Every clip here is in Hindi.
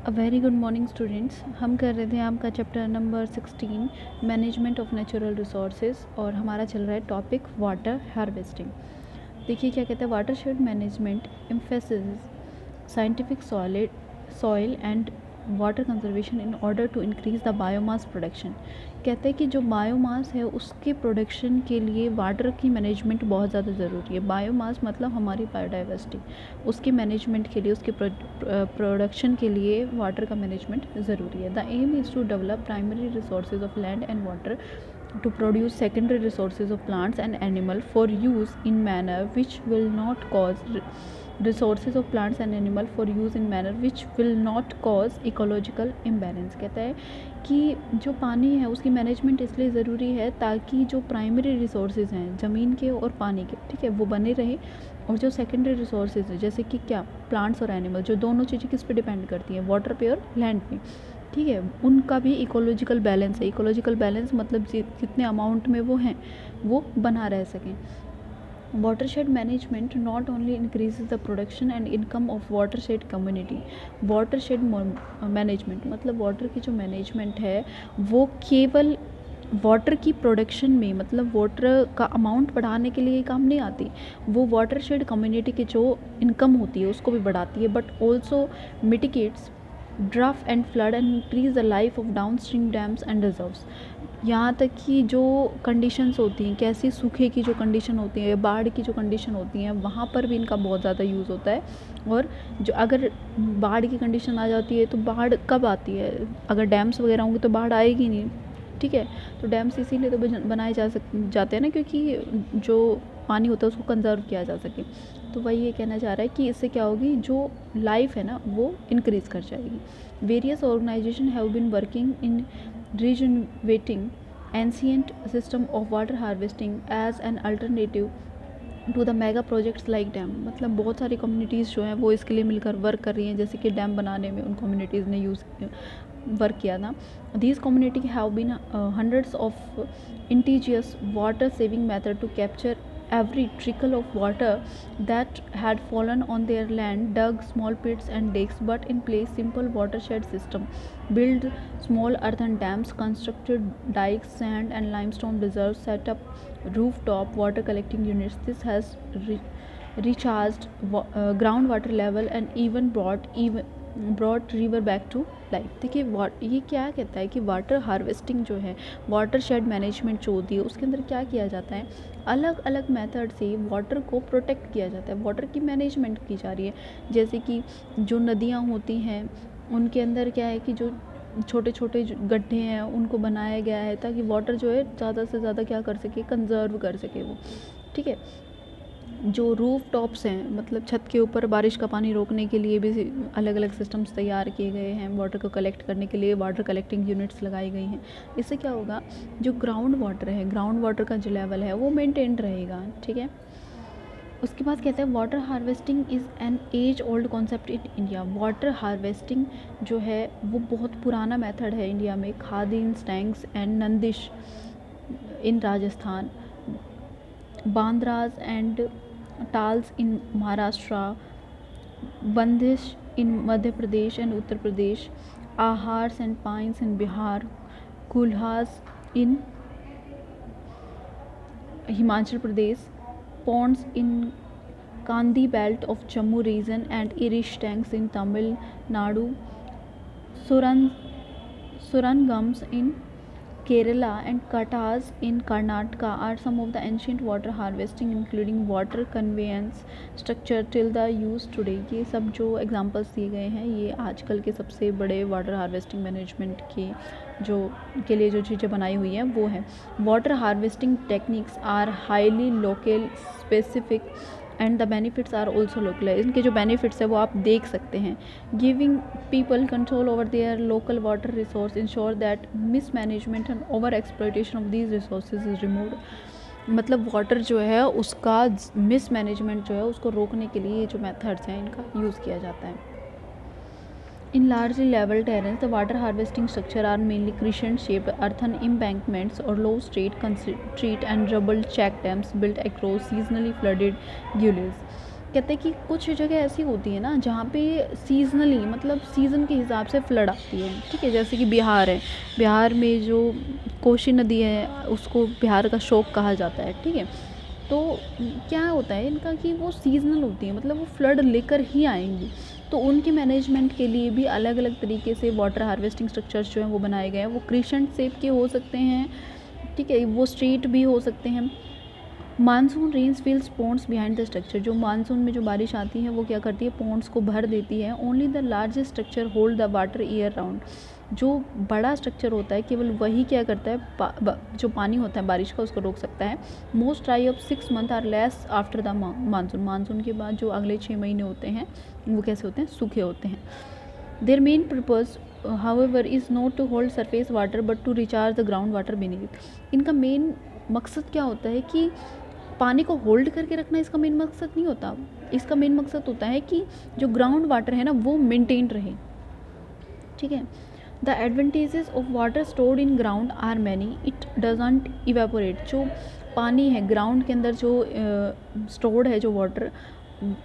A very good morning students. हम कर रहे थे आपका chapter number 16 management of natural resources और हमारा चल रहा है टॉपिक वाटर हार्वेस्टिंग। देखिए क्या कहते हैं, watershed management emphasis scientific soil and water conservation in order to increase the biomass production. कहते हैं कि जो बायोमास है उसके प्रोडक्शन के लिए वाटर की मैनेजमेंट बहुत ज़्यादा ज़रूरी है। बायोमास मतलब हमारी बायोडाइवर्सिटी, उसके मैनेजमेंट के लिए, उसके प्रोडक्शन के लिए वाटर का मैनेजमेंट ज़रूरी है। The aim is to develop primary resources of land and water to produce secondary resources of plants and animal for use in manner which will not cause resources of plants and animal for use in manner which will not cause ecological imbalance। कहता है कि जो पानी है उसकी मैनेजमेंट इसलिए ज़रूरी है ताकि जो प्राइमरी रिसोर्सेज हैं ज़मीन के और पानी के, ठीक है, वो बने रहे, और जो सेकेंडरी रिसोर्सेज हैं जैसे कि क्या, प्लांट्स और एनिमल, जो दोनों चीज़ें किस पे डिपेंड करती हैं, वाटर पे और लैंड पे, ठीक है, उनका भी इकोलॉजिकल बैलेंस है। इकोलॉजिकल बैलेंस मतलब कितने अमाउंट में वो हैं वो बना रह सकें। Watershed management not only increases the production and income of watershed community. Watershed management मतलब वाटर की जो मैनेजमेंट है वो केवल वाटर की प्रोडक्शन में, मतलब वाटर का अमाउंट बढ़ाने के लिए काम नहीं आती, वो वाटरशेड कम्युनिटी की जो इनकम होती है उसको भी बढ़ाती है, but also mitigates draft and flood and increase the life of down stream dams and reserves. यहाँ तक कि जो कंडीशंस होती हैं, कैसी सूखे की जो कंडीशन होती है, बाढ़ की जो कंडीशन होती हैं, वहाँ पर भी इनका बहुत ज़्यादा यूज़ होता है। और जो अगर बाढ़ की कंडीशन आ जाती है तो बाढ़ कब आती है, अगर डैम्स वगैरह होंगे तो बाढ़ आएगी नहीं, ठीक है। तो डैम्स इसीलिए तो बनाए जाते हैं ना, क्योंकि जो पानी होता है उसको कंजर्व किया जा सके। तो वही ये कहना चाह रहा है कि इससे क्या होगी, जो लाइफ है ना वो इंक्रीज़ कर जाएगी। Various organization have been working in rejuvenating ancient system of water harvesting as an alternative to the mega projects like dam. मतलब बहुत सारी कम्युनिटीज़ जो हैं वो इसके लिए मिलकर वर्क कर रही हैं, जैसे कि डैम बनाने में उन कम्युनिटीज़ ने वर्क किया था। These community have been hundreds of ingenious water saving method to capture every trickle of water that had fallen on their land, dug small pits and lakes, but in place simple watershed system, built small earthen dams, constructed dikes, sand and limestone reserves, set up rooftop water collecting units. This has recharged groundwater level and even brought river back to life. देखिए ये क्या कहता है कि वाटर हार्वेस्टिंग जो है, वाटर शेड मैनेजमेंट जो होती है उसके अंदर क्या किया जाता है, अलग अलग मेथड से वाटर को प्रोटेक्ट किया जाता है, वाटर की मैनेजमेंट की जा रही है। जैसे कि जो नदियाँ होती हैं उनके अंदर क्या है कि जो छोटे छोटे गड्ढे हैं उनको बनाया गया है ताकि वाटर जो है ज़्यादा से ज़्यादा क्या कर सके, कंजर्व कर सके वो, ठीक है। जो रूफ टॉप्स हैं, मतलब छत के ऊपर बारिश का पानी रोकने के लिए भी अलग अलग सिस्टम्स तैयार किए गए हैं, वाटर को कलेक्ट करने के लिए वाटर कलेक्टिंग यूनिट्स लगाई गई हैं। इससे क्या होगा, जो ग्राउंड वाटर है, ग्राउंड वाटर का जो लेवल है वो मेंटेन रहेगा, ठीक है। उसके बाद कहते हैं water harvesting is an age old concept in India. Water harvesting जो है वो बहुत पुराना मेथड है इंडिया में। Khadi in tanks and nandis in Rajasthan, bandharas and tals in Maharashtra, bandish in Madhya Pradesh and Uttar Pradesh, ahars and pynes in Bihar, kulhas in Himachal Pradesh, ponds in Kandi belt of Jammu region and Irish tanks in Tamil Nadu, Surangams in Kerala and Kattas in Karnataka are some of the ancient water harvesting including water conveyance structure till the use today। ये सब जो एग्जांपल्स दिए गए हैं ये आजकल के सबसे बड़े वाटर हार्वेस्टिंग मैनेजमेंट के लिए जो चीज़ें बनाई हुई हैं वो हैं। Water harvesting techniques are highly local specific and the benefits are also localize. इनके जो बेनिफिट्स है वो आप देख सकते हैं। Giving people control over their local water resource ensure that mismanagement and overexploitation of these resources is removed. मतलब वाटर जो है उसका मिस मैनेजमेंट जो है उसको रोकने के लिए ये जो मेथड्स हैं इनका यूज़ किया जाता है। In largely level terrains, the water harvesting structure are mainly crescent-shaped earthen embankments or low street and rubble check dams built across seasonally flooded gullies. कहते हैं कि कुछ जगह ऐसी होती है ना जहाँ पे सीजनली, मतलब सीज़न के हिसाब से फ्लड आती है, ठीक है। जैसे कि बिहार है, बिहार में जो कोसी नदी है उसको बिहार का शोक कहा जाता है, ठीक है। तो क्या होता है इनका कि वो सीजनल होती है, मतलब वो फ्लड लेकर ही आएंगी। तो उनके मैनेजमेंट के लिए भी अलग अलग तरीके से वाटर हार्वेस्टिंग स्ट्रक्चर्स जो हैं वो बनाए गए हैं। वो क्रिसेंट शेप के हो सकते हैं, ठीक है, वो स्ट्रेट भी हो सकते हैं। Monsoon rains fills ponds behind the structure, जो मानसून में जो बारिश आती है वो क्या करती है, पॉन्ड्स को भर देती है। Only the largest structure hold the water year round, जो बड़ा स्ट्रक्चर होता है केवल वही क्या करता है, जो पानी होता है बारिश का उसको रोक सकता है। Most dry of 6 month or less after the monsoon, monsoon के बाद जो अगले 6 महीने होते हैं वो कैसे होते हैं, सूखे होते हैं। Their main purpose however is not to hold surface water but to recharge the ground water beneath. इनका मेन मकसद क्या होता है कि पानी को होल्ड करके रखना, इसका मेन मकसद नहीं होता। इसका मेन मकसद होता है कि जो ग्राउंड वाटर है ना वो मेंटेन रहे, ठीक है। The advantages of water stored in ground are many, it doesn't evaporate. जो पानी है ग्राउंड के अंदर जो स्टोर्ड है जो वाटर,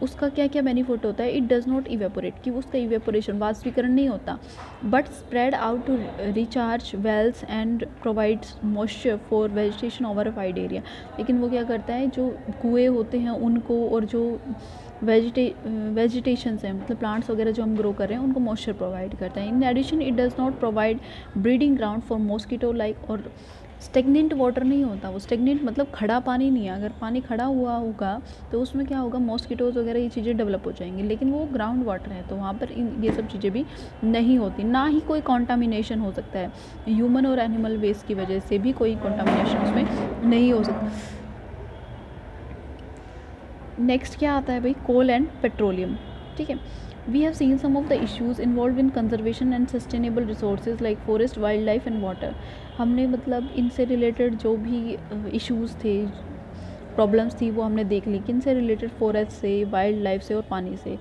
उसका क्या क्या बेनिफिट होता है, इट डज़ नॉट इवेपोरेट, कि उसका इवेपोरेशन वाष्पीकरण नहीं होता, but spread out to recharge wells and provides moisture for vegetation over a wide area. लेकिन वो क्या करता है, जो कुएँ होते हैं उनको और जो वेजिटेशंस हैं, मतलब प्लांट्स वगैरह जो हम ग्रो कर रहे हैं उनको मॉइस्चर प्रोवाइड करता है। In addition it does not provide breeding ground for mosquito like, और स्टेगनेंट वाटर नहीं होता वो। स्टेगनेंट मतलब खड़ा पानी नहीं है, अगर पानी खड़ा हुआ होगा तो उसमें क्या होगा, मॉस्किटोज़ वगैरह ये चीज़ें डेवलप हो जाएंगी। लेकिन वो ग्राउंड वाटर है तो वहाँ पर ये सब चीज़ें भी नहीं होती, ना ही कोई कॉन्टामिनेशन हो सकता है। ह्यूमन और एनिमल वेस्ट की वजह से भी कोई कॉन्टामिनेशन उसमें नहीं हो सकता। नेक्स्ट क्या आता है भाई, कोल एंड पेट्रोलियम, ठीक है। We have seen some of the issues involve in conservation and sustainable resources like forest, wildlife and water. हमने मतलब इनसे रिलेटेड जो भी इश्यूज़ थे, प्रॉब्लम्स थी, वो हमने देख ली। किन से रिलेटेड, फॉरेस्ट से, वाइल्ड लाइफ से और पानी से।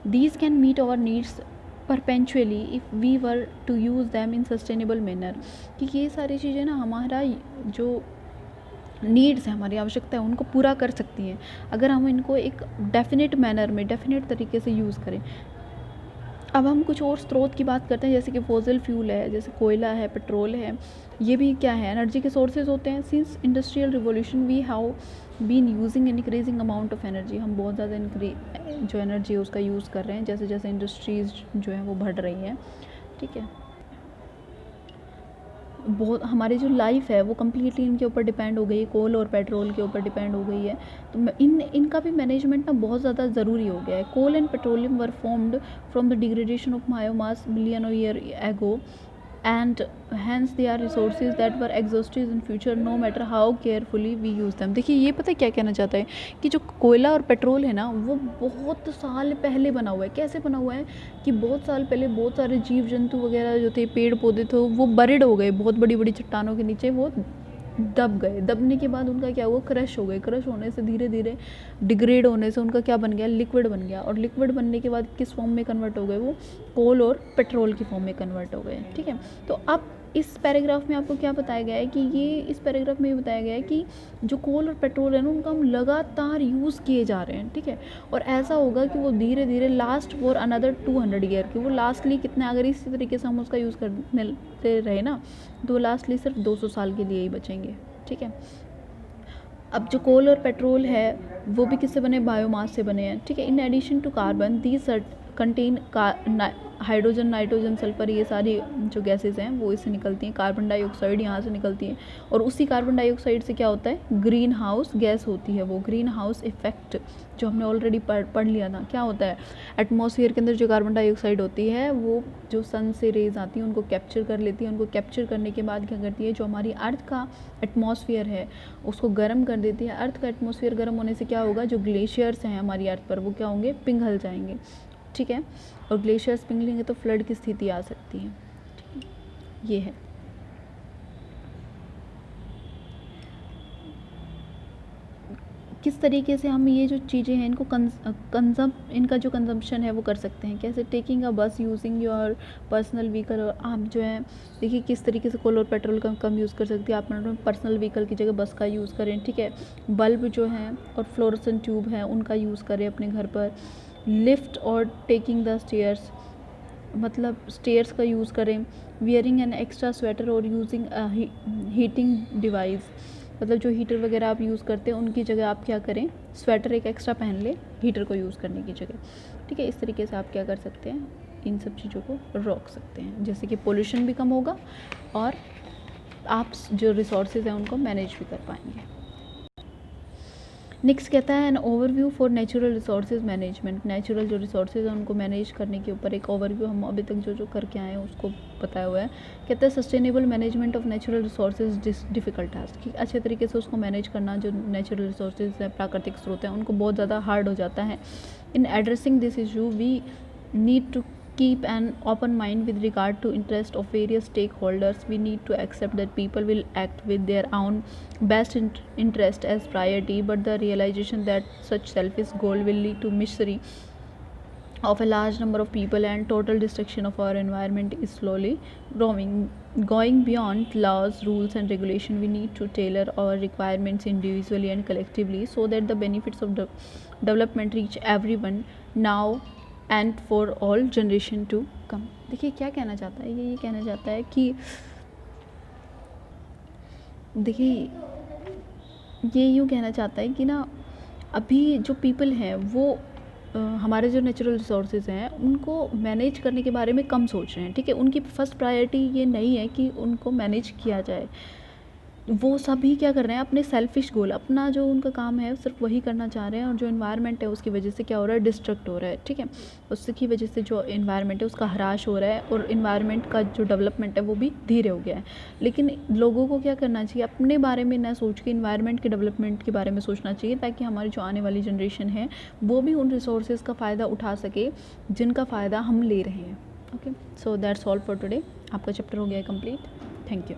These can meet our needs perpetually if we were to use them in sustainable manner, कि ये सारी चीज़ें ना हमारा जो नीड्स है, हमारी आवश्यकता है, उनको पूरा कर सकती हैं अगर हम इनको एक डेफिनेट मैनर में, डेफिनेट तरीके से यूज़ करें। अब हम कुछ और स्रोत की बात करते हैं, जैसे कि फॉसिल फ्यूल है, जैसे कोयला है, पेट्रोल है, ये भी क्या है, एनर्जी के सोर्सेज होते हैं। Since industrial revolution we have been using increasing amount of energy, हम बहुत ज़्यादा जो एनर्जी है उसका यूज़ कर रहे हैं जैसे जैसे इंडस्ट्रीज़ जो है वो बढ़ रही हैं, ठीक है। बहुत हमारी जो लाइफ है वो कम्प्लीटली इनके ऊपर डिपेंड हो गई है, कोल और पेट्रोल के ऊपर डिपेंड हो गई है। तो इनका भी मैनेजमेंट ना बहुत ज़्यादा ज़रूरी हो गया है। Coal and petroleum were formed from the degradation of biomass million year ago and hence they are resources that were exhausted in future no matter how carefully we use them. देखिए ये पता है क्या कहना चाहता है, कि जो कोयला और पेट्रोल है ना वो बहुत साल पहले बना हुआ है। कैसे बना हुआ है कि बहुत साल पहले बहुत सारे जीव जंतु वगैरह जो थे, पेड़ पौधे थे, वो बरिड हो गए, बहुत बड़ी बड़ी चट्टानों के नीचे वो दब गए। दबने के बाद उनका क्या हुआ, क्रश हो गए। क्रश होने से धीरे धीरे डिग्रेड होने से उनका क्या बन गया, लिक्विड बन गया। और लिक्विड बनने के बाद किस फॉर्म में कन्वर्ट हो गए, वो कोल और पेट्रोल की फॉर्म में कन्वर्ट हो गए, ठीक है। तो अब इस पैराग्राफ में आपको क्या बताया गया है कि इस पैराग्राफ में ये बताया गया है कि जो कोल और पेट्रोल है ना उनका हम लगातार यूज़ किए जा रहे हैं, ठीक है। और ऐसा होगा कि वो धीरे धीरे लास्ट फॉर अनदर 200 ईयर, कि वो लास्टली कितने, अगर इसी तरीके से हम उसका यूज़ करते रहे ना तो लास्टली सिर्फ 200 साल के लिए ही बचेंगे, ठीक है। अब जो कोल और पेट्रोल है वो भी किससे बने, बायोमास से बने हैं, ठीक है। In addition to carbon these contain hydrogen, nitrogen, sulphur, ये सारी जो गैसेज हैं वो इससे निकलती हैं। कार्बन डाइऑक्साइड यहाँ से निकलती है, और उसी कार्बन डाइऑक्साइड से क्या होता है, ग्रीन हाउस गैस होती है। वो ग्रीन हाउस इफेक्ट जो हमने ऑलरेडी पढ़ लिया था, क्या होता है, एटमॉस्फेयर के अंदर जो कार्बन डाइऑक्साइड होती है वो जो सन से रेज आती हैं उनको कैप्चर कर लेती है। उनको कैप्चर करने के बाद क्या करती है, जो हमारी अर्थ का एटमॉस्फेयर है उसको गर्म कर देती है। अर्थ का एटमॉस्फेयर गर्म होने से क्या होगा, जो ग्लेशियर्स हैं हमारी अर्थ पर वो क्या होंगे, पिघल जाएंगे, ठीक है। और ग्लेशियर्स पिघलेंगे तो फ्लड की स्थिति आ सकती है, ठीक है। ये है किस तरीके से हम ये जो चीज़ें हैं इनको इनका जो कंजम्पशन है वो कर सकते हैं, कैसे टेकिंग अ बस यूजिंग योर पर्सनल व्हीकल। और आप जो है देखिए किस तरीके से कोल और पेट्रोल का कम यूज़ कर सकते हैं, आप पर्सनल व्हीकल की जगह बस का यूज़ करें, ठीक है। बल्ब जो हैं और फ्लोरोसेंट ट्यूब हैं उनका यूज़ करें अपने घर पर। लिफ्ट और टेकिंग द स्टेयर्स, मतलब स्टेयर्स का यूज़ करें। वियरिंग एन एक्स्ट्रा स्वेटर और यूजिंग हीटिंग डिवाइस, मतलब जो हीटर वगैरह आप यूज़ करते हैं उनकी जगह आप क्या करें, स्वेटर एक एक्स्ट्रा पहन लें हीटर को यूज़ करने की जगह, ठीक है। इस तरीके से आप क्या कर सकते हैं, इन सब चीज़ों को रोक सकते हैं, जैसे कि पोल्यूशन भी कम होगा और आप जो रिसोर्सेज हैं उनको मैनेज भी कर पाएंगे। नेक्स्ट कहता है an overview for natural resources management. Natural जो रिसोर्सेज हैं उनको मैनेज करने के ऊपर एक ओवरव्यू हम अभी तक जो करके आए हैं उसको बताया हुआ है। कहता है sustainable management of natural resources difficult task, कि अच्छे तरीके से उसको मैनेज करना, जो नेचुरल रिसोर्सेज हैं प्राकृतिक स्रोत हैं उनको बहुत ज़्यादा हार्ड हो जाता है। In addressing this issue we need to keep an open mind with regard to interest of various stakeholders. We need to accept that people will act with their own best interest as priority, but the realization that such selfish goal will lead to misery of a large number of people and total destruction of our environment is slowly growing. Going beyond laws, rules and regulation, we need to tailor our requirements individually and collectively so that the benefits of development reach everyone now and for all generation to come. देखिए क्या कहना चाहता है ये कहना चाहता है कि देखिए ये यूँ कहना चाहता है कि ना अभी जो पीपल हैं वो हमारे जो नेचुरल रिसोर्सेज हैं उनको मैनेज करने के बारे में कम सोच रहे हैं, ठीक है। उनकी फर्स्ट प्रायोरिटी ये नहीं है कि उनको मैनेज किया जाए, वो सभी क्या कर रहे हैं, अपने सेल्फिश गोल, अपना जो उनका काम है सिर्फ वही करना चाह रहे हैं, और जो इन्वायरमेंट है उसकी वजह से क्या हो रहा है, डिस्ट्रक्ट हो रहा है, ठीक है। उसकी वजह से जो इन्वायरमेंट है उसका ह्रास हो रहा है और इन्वायरमेंट का जो डेवलपमेंट है वो भी धीरे हो गया है। लेकिन लोगों को क्या करना चाहिए, अपने बारे में ना सोच के इन्वायरमेंट के डेवलपमेंट के बारे में सोचना चाहिए, ताकि हमारी जो आने वाली जनरेशन है वो भी उन रिसोर्सेज का फ़ायदा उठा सके जिनका फ़ायदा हम ले रहे हैं। Okay, so that's all for today. आपका चैप्टर हो गया है कंप्लीट। Thank you.